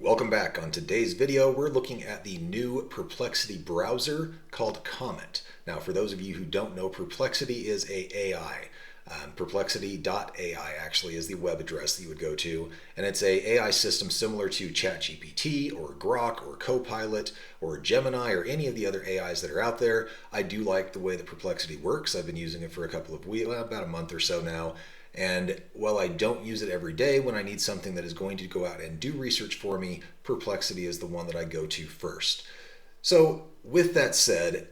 Welcome back. On today's video, we're looking at the new Perplexity browser called Comet. Now, for those of you who don't know, Perplexity is a AI. Perplexity.ai actually is the web address that you would go to, and it's a AI system similar to ChatGPT or Grok or Copilot or Gemini or any of the other AIs that are out there. I do like the way that Perplexity works. I've been using it for a couple of weeks, about a month or so now. And while I don't use it every day, when I need something that is going to go out and do research for me, Perplexity is the one that I go to first. So with that said,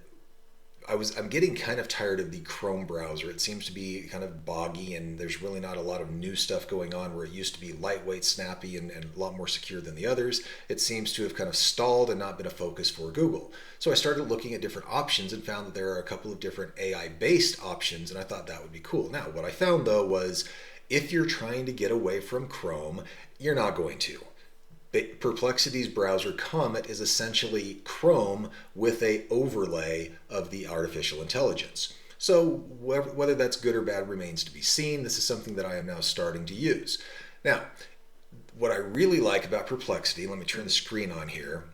I'm getting kind of tired of the Chrome browser. It seems to be kind of boggy, and there's really not a lot of new stuff going on where it used to be lightweight, snappy, and a lot more secure than the others. It seems to have kind of stalled and not been a focus for Google. So I started looking at different options and found that there are a couple of different AI-based options, and I thought that would be cool. Now, what I found, though, was if you're trying to get away from Chrome, you're not going to. Perplexity's browser Comet is essentially Chrome with an overlay of the artificial intelligence. So whether that's good or bad remains to be seen. This is something that I am now starting to use. Now, what I really like about Perplexity, let me turn the screen on here,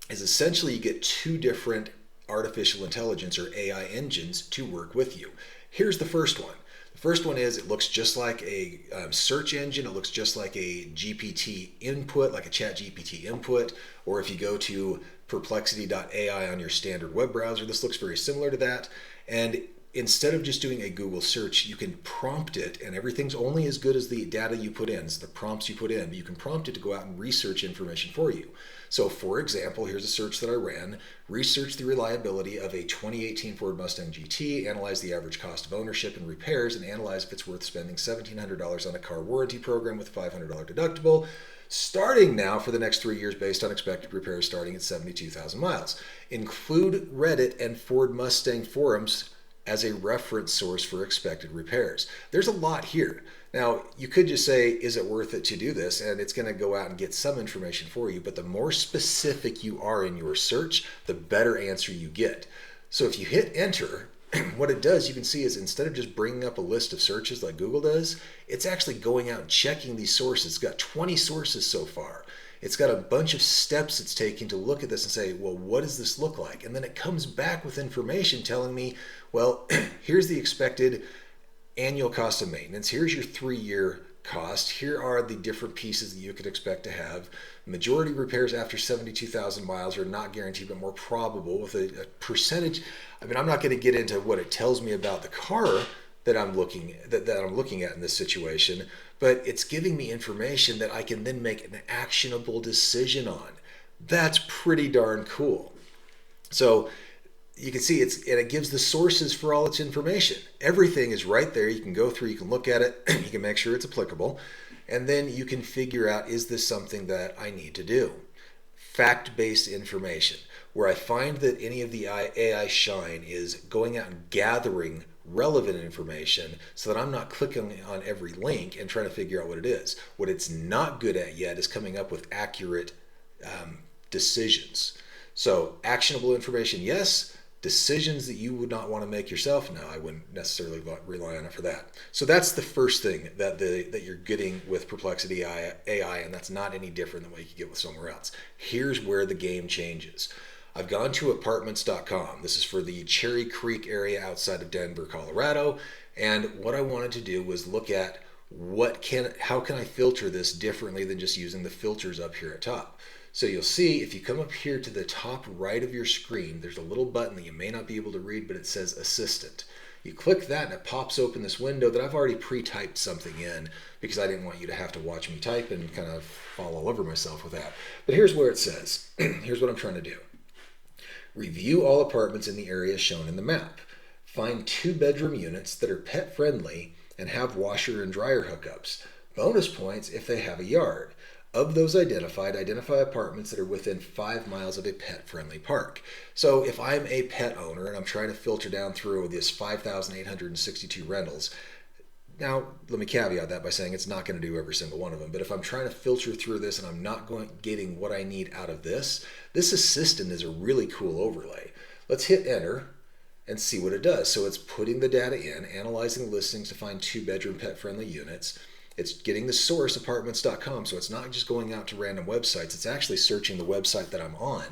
is essentially you get two different artificial intelligence or AI engines to work with you. Here's the first one. The first one is it looks just like a search engine. It looks just like a GPT input, like a ChatGPT input. Or if you go to perplexity.ai on your standard web browser, this looks very similar to that. And instead of just doing a Google search, you can prompt it, and everything's only as good as the data you put in, so the prompts you put in. But you can prompt it to go out and research information for you. So for example, here's a search that I ran. Research the reliability of a 2018 Ford Mustang GT, analyze the average cost of ownership and repairs, and analyze if it's worth spending $1,700 on a car warranty program with a $500 deductible, starting now for the next 3 years based on expected repairs starting at 72,000 miles. Include Reddit and Ford Mustang forums as a reference source for expected repairs. There's a lot here. Now, you could just say, is it worth it to do this? And it's going to go out and get some information for you, but the more specific you are in your search, the better answer you get. So if you hit enter, what it does, you can see, is instead of just bringing up a list of searches like Google does, it's actually going out and checking these sources. It's got 20 sources so far. It's got a bunch of steps it's taking to look at this and say, well, what does this look like? And then it comes back with information telling me, well, here's the expected annual cost of maintenance. Here's your 3-year cost. Here are the different pieces that you could expect to have. Majority repairs after 72,000 miles are not guaranteed, but more probable with a percentage. I mean, I'm not going to get into what it tells me about the car that I'm looking at in this situation, but it's giving me information that I can then make an actionable decision on. That's pretty darn cool. So you can see it gives the sources for all its information. Everything is right there. You can go through, you can look at it, you can make sure it's applicable, and then you can figure out, is this something that I need to do? Fact-based information. Where I find that any of the AI shine is going out and gathering relevant information so that I'm not clicking on every link and trying to figure out what it is. What it's not good at yet is coming up with accurate decisions. So actionable information, yes. Decisions that you would not want to make yourself, no, I wouldn't necessarily rely on it for that. So that's the first thing that you're getting with Perplexity AI, and that's not any different than what you could get with somewhere else. Here's where the game changes. I've gone to apartments.com. This is for the Cherry Creek area outside of Denver, Colorado. And what I wanted to do was look at how can I filter this differently than just using the filters up here at top. So you'll see if you come up here to the top right of your screen, there's a little button that you may not be able to read, but it says Assistant. You click that and it pops open this window that I've already pre-typed something in because I didn't want you to have to watch me type and kind of fall all over myself with that. But here's where it says, here's what I'm trying to do. Review all apartments in the area shown in the map. Find 2-bedroom units that are pet friendly and have washer and dryer hookups. Bonus points if they have a yard. Of those identified, identify apartments that are within 5 miles of a pet-friendly park. So if I'm a pet owner and I'm trying to filter down through this 5,862 rentals, now let me caveat that by saying it's not going to do every single one of them, but if I'm trying to filter through this and I'm not getting what I need out of this assistant is a really cool overlay. Let's hit enter and see what it does. So it's putting the data in, analyzing listings to find 2-bedroom pet-friendly units. It's getting the source apartments.com, so it's not just going out to random websites. It's actually searching the website that I'm on.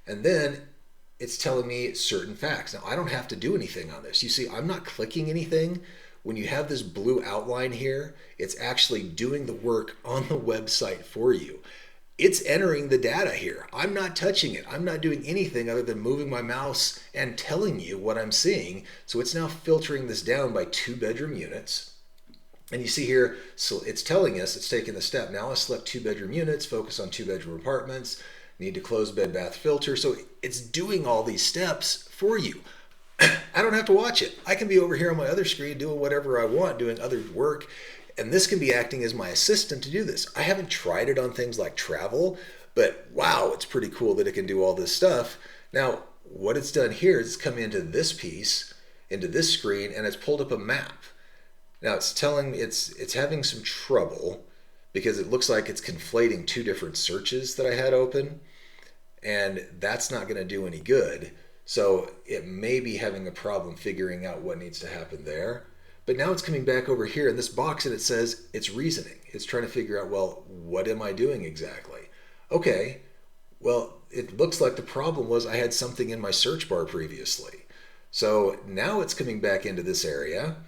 And then it's telling me certain facts. Now, I don't have to do anything on this. You see, I'm not clicking anything. When you have this blue outline here, it's actually doing the work on the website for you. It's entering the data here. I'm not touching it. I'm not doing anything other than moving my mouse and telling you what I'm seeing. So it's now filtering this down by 2-bedroom units. And you see here, so it's telling us, it's taking the step. Now let's select 2-bedroom units, focus on 2-bedroom apartments, need to close bed bath filter. So it's doing all these steps for you. I don't have to watch it. I can be over here on my other screen doing whatever I want, doing other work. And this can be acting as my assistant to do this. I haven't tried it on things like travel, but wow, it's pretty cool that it can do all this stuff. Now, what it's done here is it's come into this piece, into this screen, and it's pulled up a map. Now it's telling me it's having some trouble because it looks like it's conflating 2 different searches that I had open, and that's not going to do any good. So it may be having a problem figuring out what needs to happen there. But now it's coming back over here in this box and it says it's reasoning. It's trying to figure out, well, what am I doing exactly? Okay, well, it looks like the problem was I had something in my search bar previously. So now it's coming back into this area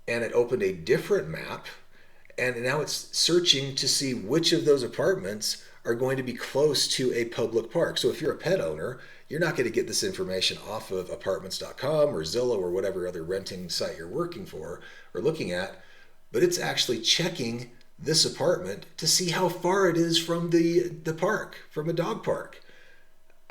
and it opened a different map and now it's searching to see which of those apartments are going to be close to a public park. So if you're a pet owner, you're not going to get this information off of apartments.com or Zillow or whatever other renting site you're working for or looking at, but it's actually checking this apartment to see how far it is from the park, from a dog park.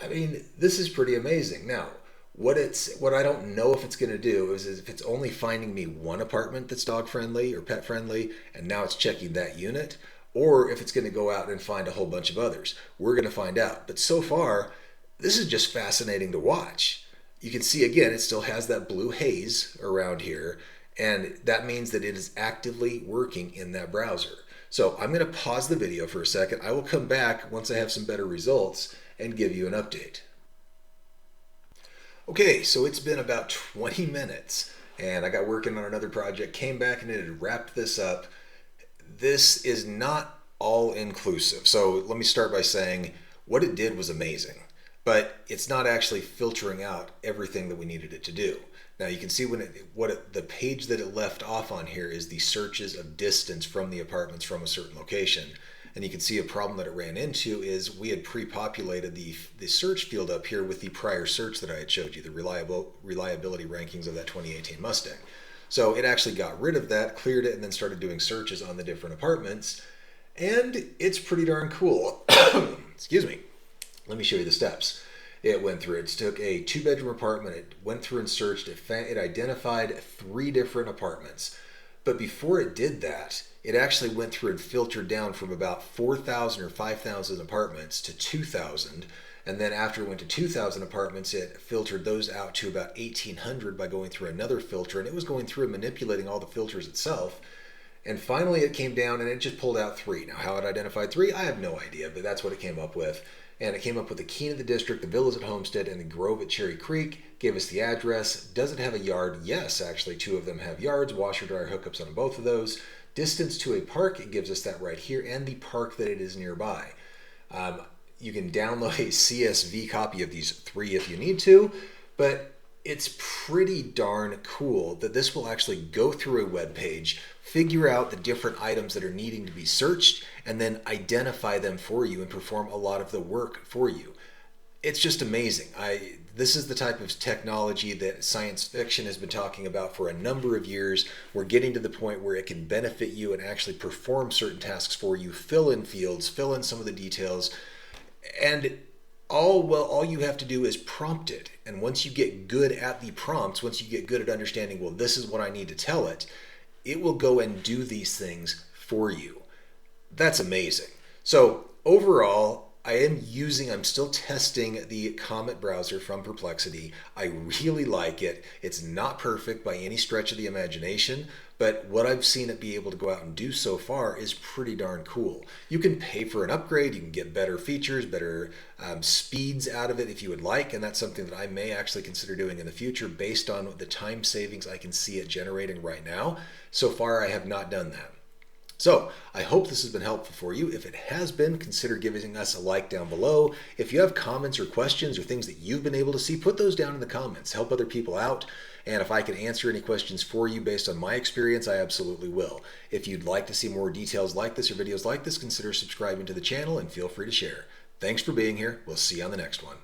I mean, this is pretty amazing. Now, what I don't know if it's going to do is if it's only finding me one apartment that's dog friendly or pet friendly, and now it's checking that unit, or if it's going to go out and find a whole bunch of others. We're going to find out. But so far, this is just fascinating to watch. You can see again, it still has that blue haze around here, and that means that it is actively working in that browser. So I'm going to pause the video for a second. I will come back once I have some better results and give you an update. Okay, so it's been about 20 minutes and I got working on another project, came back and it had wrapped this up. This is not all inclusive. So let me start by saying what it did was amazing, but it's not actually filtering out everything that we needed it to do. Now you can see the page that it left off on here is the searches of distance from the apartments from a certain location. And you can see a problem that it ran into is we had pre-populated the search field up here with the prior search that I had showed you, the reliability rankings of that 2018 Mustang. So it actually got rid of that, cleared it, and then started doing searches on the different apartments. And it's pretty darn cool. Excuse me. Let me show you the steps. It went through, it took a 2-bedroom apartment, it went through and searched, it identified 3 different apartments. But before it did that, it actually went through and filtered down from about 4,000 or 5,000 apartments to 2,000. And then after it went to 2,000 apartments, it filtered those out to about 1,800 by going through another filter. And it was going through and manipulating all the filters itself. And finally it came down and it just pulled out 3. Now how it identified 3, I have no idea, but that's what it came up with. And it came up with the Keene of the district, the villas at Homestead, and the Grove at Cherry Creek. Gave us the address. Does it have a yard? Yes, actually 2 of them have yards, washer dryer hookups on both of those. Distance to a park, it gives us that right here, and the park that it is nearby. You can download a CSV copy of these 3 if you need to, but it's pretty darn cool that this will actually go through a web page, figure out the different items that are needing to be searched, and then identify them for you and perform a lot of the work for you. It's just amazing. This is the type of technology that science fiction has been talking about for a number of years. We're getting to the point where it can benefit you and actually perform certain tasks for you, fill in fields, fill in some of the details, and all you have to do is prompt it. And once you get good at the prompts, once you get good at understanding, well, this is what I need to tell it, it will go and do these things for you. That's amazing. So overall, I'm still testing the Comet browser from Perplexity. I really like it. It's not perfect by any stretch of the imagination, but what I've seen it be able to go out and do so far is pretty darn cool. You can pay for an upgrade, you can get better features, better speeds out of it if you would like, and that's something that I may actually consider doing in the future based on the time savings I can see it generating right now. So far, I have not done that. So I hope this has been helpful for you. If it has been, consider giving us a like down below. If you have comments or questions or things that you've been able to see, put those down in the comments. Help other people out. And if I can answer any questions for you based on my experience, I absolutely will. If you'd like to see more details like this or videos like this, consider subscribing to the channel and feel free to share. Thanks for being here. We'll see you on the next one.